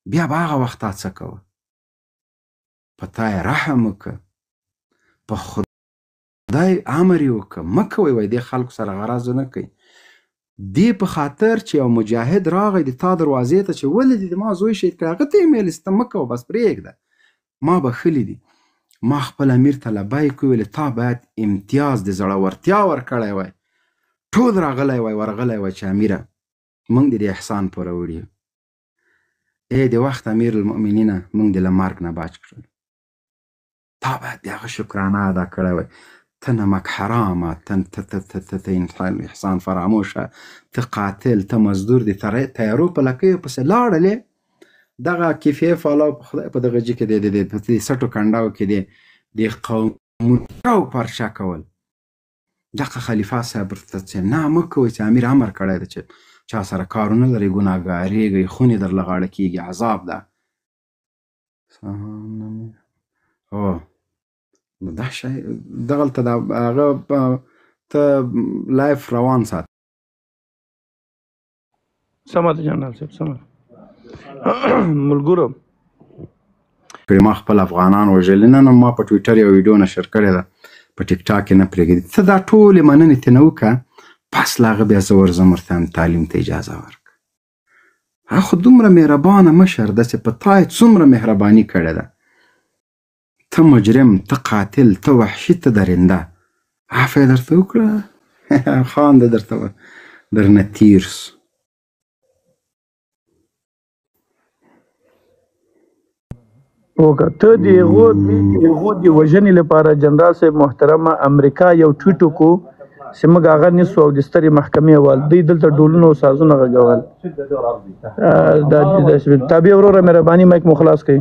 بیا به هغه وخت تا څه کوه، په تا یې رحم وکړه، په خدای امر یې وکړه مه کوئ وایي دې خلکو سره غرض نه کوي. دې په خاطر چې یو مجاهد راغی د تا دروازې ته چې ولې دې ما زوی شهید کړی هغه ته یې میل ته مه کوه بس پرېږده ما بخښلي دي. ما خپل امیر ته لبیک وویلې تا باید امتیاز د زړورتیا ورکړی وای، ټول راغلی وای ورغلی وای چې امیره موږ دې د احسان پوره وړي یو. ای د وخت امیر المؤمنینه موږ دې له مرګ نه بچ کړل، تا باید د هغه شکرانه ادا کړی وای. ته نمک حرامه، ته احسان فراموشه، ته قاتل، ته مزدور د تیارو په لکیو پسې لاړلې. دغه کیفیه فالو په خدای په دغه جې کې د سټو کنډاو کې د قومونو پرچا کول. دغه خلیفه صاحب ورته چې نه مه کوئ چې امیر امر کړی دی چې چا سره کارونه لرئ ګناهګارېږئ خونې در له غاړه کېږي عذاب ده. هو دا شی دغلته د هغه ته لایف روان سات. سمه ده جنرال صاحب سمه ملګرو ما خپل افغانان وژلي نه ما په ټویټر یو ویډیو نشر کړې ده په ټیک ټاک کې نه پرېږدي. ته دا ټولې مننې ترې نه وکړه پس له هغه بیا زه ورځم ورته تعلیم ته اجازه ورکړه. هغه خو دومره مهربانه مشر ده چې په تا یې څومره مهرباني کړې ده. ته مجرم، ته قاتل، ته وحشي، ته درنده، عفو یې درته وکړه خان ده درنه تیر سو. وکړه ته د هغو د وژنې لپاره جنرال صاحب محترمه امریکا یو ټویټ وکړو چې موږ هغه نیسو او د سترې محکمې حوال دوی دلته ډولونه او سازونه غږول. تابع وروره مهرباني مایک مو خلاص کړئ.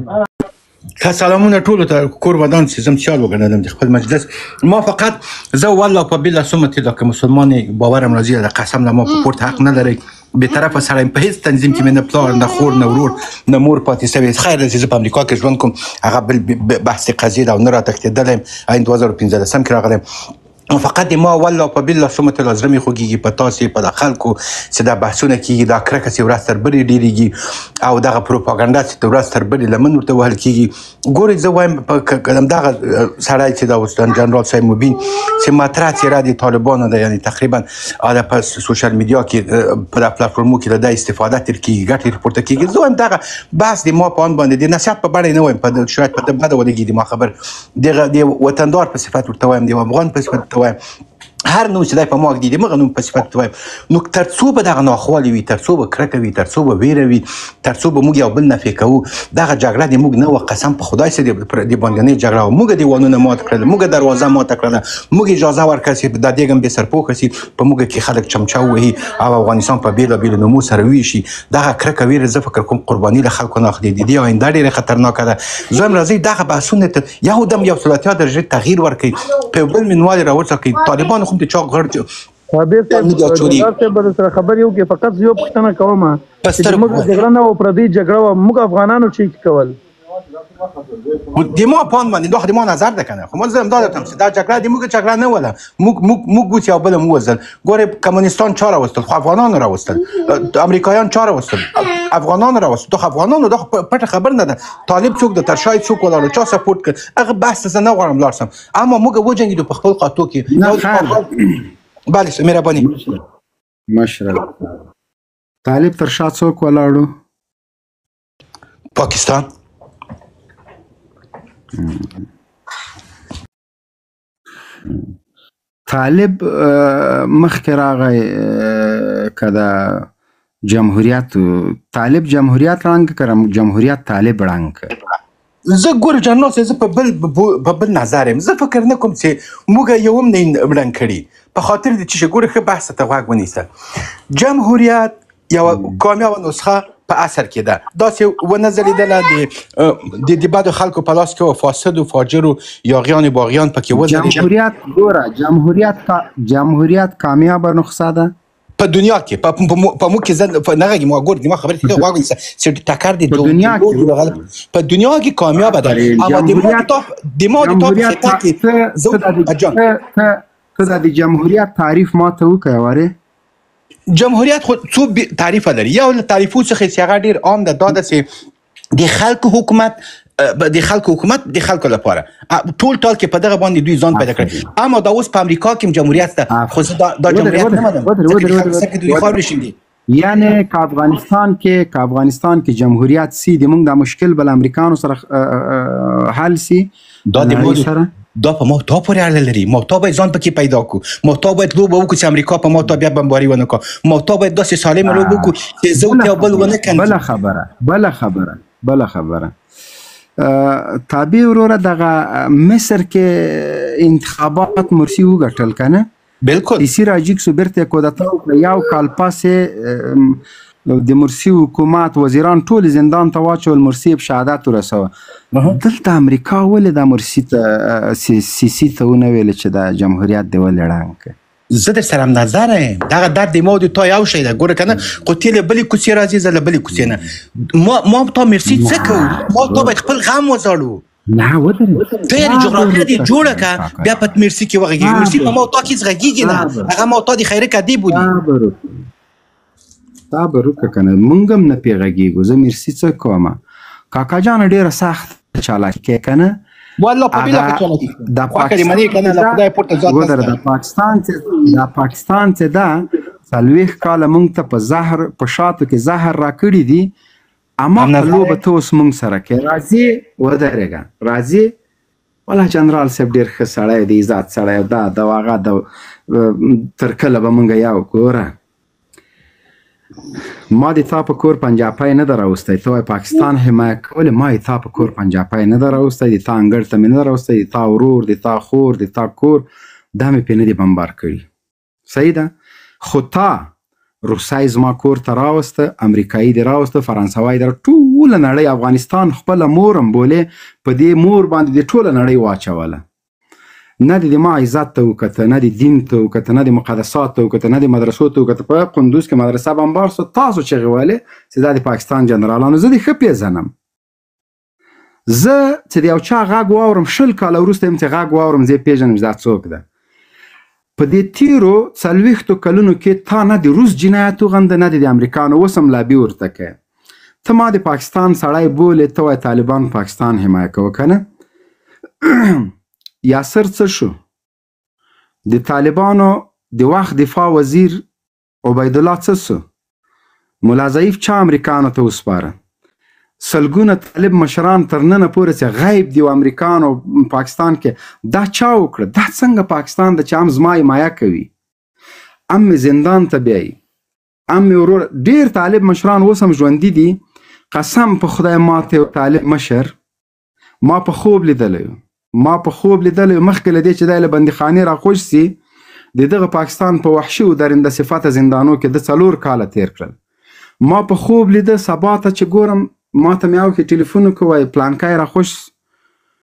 سلامونه ټولو ته کور ودان چې زم سیال وګڼلم د خپل مجلس. ما فقط زه والله په بالله څومره چې دا که مسلمان باورم راځي د قسم نه ما په پورته حق نه لرئ بېطرفه سړی په هېڅ تنظیم کې مې نه پلار نه خور نه ورور نه مور پاتې سوی. خیر دی چې زه په امریکا کې ژوند کوم هغه بل بحث قضیې ده او نه راتښتېدلی یم این 2015 کې راغلی یم. فقط ما والله په بالله څومره ته زړه مې خوږېږي په تاسې په د خلکو چې دا بحثونه کېږي دا کرکه چې ورځ تر بلې ډېرېږي او دغه پروپاګنډا چې د ورځ تر بلې لمن ورته وهل کېږي. ګورئ زه وایم همدغه سړی چې دا اوس جنرال صاحب مبین چې مطرح څېره د طالبانو ده یعنې تقریبا په سوشل میډیا کې په د پلټفورمو کې له ده استفاده تر کېږي ګټې پورته کېږي. زه وایم دغه بحث د ما په آن باندې د نصیحت په بڼه یې نه وایم شاید په ده بده ولګي ما خبر د وطندار په صفت ورته وایم د افغان په صفت ورته وایم هر نوم چې دی په ما ږدي د مغه نوم په صفت ورته وایم. نو تر څو به دغه ناخوالې وي تر څو به کرکه وي تر څو به ویره وي تر څو به موږ یو بل نفی کوو دغه جګړه د موږ نه وه قسم په خدای سره د باندنۍ جګړه وه. موږ دیوالونه مات کړل موږ دروازه ماته کړله موږ اجازه ورکړه چې دا دیګ هم بې سرپوښه سي په موږ کې خلک چمچه ووهي او افغانستان په بېلابېلو نومو سره ویشي. دغه کرکه ویره زه فکر کوم قرباني له خلکو نه اخلي د دې آینده ډېره خطرناکه ده. زه هم راځئ دغه بحثونه یو دم یو سل اتیا درجې تغییر ورکړئ په یو بل منوالې راوڅکئ. طالبانو خو هم د چا غړ تابع صاحب سره خبر یو کې فقط یو پوښتنه کوم چې موږ جګړه نه و پردي جګړه و موږ افغانانو چې کول د ما پان باندې دا د ما نظر ده کنه خو ما زه همدا درته چې دا جګړه د موږ جګړه نه وله موږ ګوت یو بل مو وزل. ګورې کمونستان چا راوستل خو افغانانو راوستل امریکایان چا راوستل افغانانو راوستل. دا افغانانو دا پټه خبر نه ده طالب څوک د ترشای څوک ولاړ چا سپورټ کړ هغه بحث زه نه غواړم لاړ سم اما موږ وجنګېدو په خپل قاطو کې. بله مهرباني مشره طالب تر شا څوک ولاړو پاکستان طالب مخکې راغی که د جمهوریت طالب جمهوریت ړنګ که جمهوریت طالب ړنګ زه ګوره جنرال صاحب زه په بل نظر یم. زه فکر نه کوم چې موږ یو هم نه ړنګ کړي په خاطر د چې ګوره ښه بحث ته غوږ ونیسه. جمهوریت یوه کامیابه نسخه په اثر کې ده داسې ونه ځلېدله د بدو خلکو په لاس کې و فاسدو فاجرو یاغیان باغیان پکې وځلېدل. جمهوریت ګوره جمهوریت کامیابه نسخه ده په دنیا کې په موږ کې زه نه غږیم ګور د ما خبرې ته غوږ ونیسه چې ټکر د په دنیا کې کامیابه ده اما د ما د ټاپ خطه کې ته د جمهوریت تعریف ما ته وکړه وارې جمهوریت خو څو تعریفه لري. یو له تعریفو څخه چې هغه ډېر عام ده دا ده چې د خلکو حکومت د خلکو لپاره ټول ټال کې په دغه باندې دوی ځان پیدا کړی. اما دا اوس په امریکا کې جمهوریت ده، خو زه دا جمهوریت نه منم ځکه دوی خاورې شیندي. یعنی که افغانستان کې جمهوریت سی د موږ د مشکل بل امریکانو سره حل سی دا د موږ سره دا په محتوا پورې اړه لري. محتوا باید ځان پکې پیدا کړو. محتوا باید لوبه وکړو چې امریکا په محتوا بیا بمباري ونه کړو. محتوا باید داسې سالمه لوبه وکړو چې زه یو بل ونه کنځو. بله خبره تابع وروره دغه مصر کې انتخابات مرسی وګټل کنه بالکل اسی راجیک سو برته کودتا یو کال پاسه د مرسی حکومت وزیران ټول زندان ته واچول، مرسی په شهادت ورسوه. دلته امریکا ولې د مرسی ته سیسی ته ونه ویل چې د جمهوریت دی ولې ړنګ کړ؟ زه در سره همنظره یم. دغه درد ما د تا یو شی ده ګوره کنه، خو تی له بلې کوڅې راځي، زه له بلې کوڅې نه. ما تا مرسی څه کوو؟ ما تا باید خپل غم وزاړو. نه ودرې ته یعنې جغرافیه دې جوړه که بیا په مرسی کې وغږېږي. مرسی په ما تا کې غږېږي نه، هغه ما تا د خیره کدی بولي. صبر وکړه کنه، موږ هم نه پې غږېږو. زه مرسی څه کومه؟ کاکا جان ډېره سخت چالاکي کنه والله په بیله کې چالاکي د پاکستان څه ده 40 کاله موږ ته په شاتو کې زهر راکړي دي. اما په لوبه ته اوس موږ سره کې راځي ودرېږه راځي. والله جنرال صاحب ډېر ښه سړی دی، عزت سړی دا د هغه تر کله به موږ یو ګوره ما د تا په کور پنجاپی نه ده راوستی، ته وایې پاکستان حمایه کولې، ما د تا په کور پنجاپی نه ده راوستی، د تا انګړ ته مې نه ده راوستی، د تا ورور، د تا خور، د تا کور دا مې پې نه دي بمبار کړي. صحیح ده؟ خو تا روسای زما کور ته راوسته، امریکایي دې راوسته، فرانسوی دې ټوله نړۍ افغانستان خپله مورم بولې، په دې مور باندې د ټوله نړۍ واچوله. نه د ما عزت ته وکته، نه د دین ته وکته، نه د مقدسات ته وکته، نه د مدرسو ته وکته. په قندوز کې مدرسه بمبار سو، تاسو چغې ویلې چې دا د پاکستان جنرالانو. زه د ښه پېژنم، زه چې د یو چا غږ واورم 20 کاله وروسته یم چې غږ واورم زه یې پېژنم چې دا څوک ده. په دې تیرو 40 کلونو کې تا نه د روس جنایت وغنده، نه د امریکانو. اوس هم لابي ورته کوې. ته ما د پاکستان سړی بولې، ته وایې طالبان پاکستان حمایه کوه کنه. یاسر څه شو؟ د طالبانو د وخت دفاع وزیر عبیدالله څه سو؟ ملا ضعیف چا امریکانو ته وسپاره؟ سلګونه طالب مشران تر ننه پورې چې غیب دي و امریکانو پاکستان کې. دا چا وکړه؟ دا څنګه پاکستان ده چې هم زما حمایه کوي، هم مې زندان ته بیایي، هم مې ورور. ډېر طالب مشران اوس هم ژوندي دي. قسم په خدای ماته یو طالب مشر ما په خوب لیدلی مخکې له دې چې دی له بندیخانې راخوش سي، د دغه پاکستان په وحشي و درنده صفته زندانو کې د 4 کاله تیر کړل. ما په خوب لیده، سبا ته چې ګورم ما ته مې اوکې ټلیفون وکړ، وایي پلانکی راخوش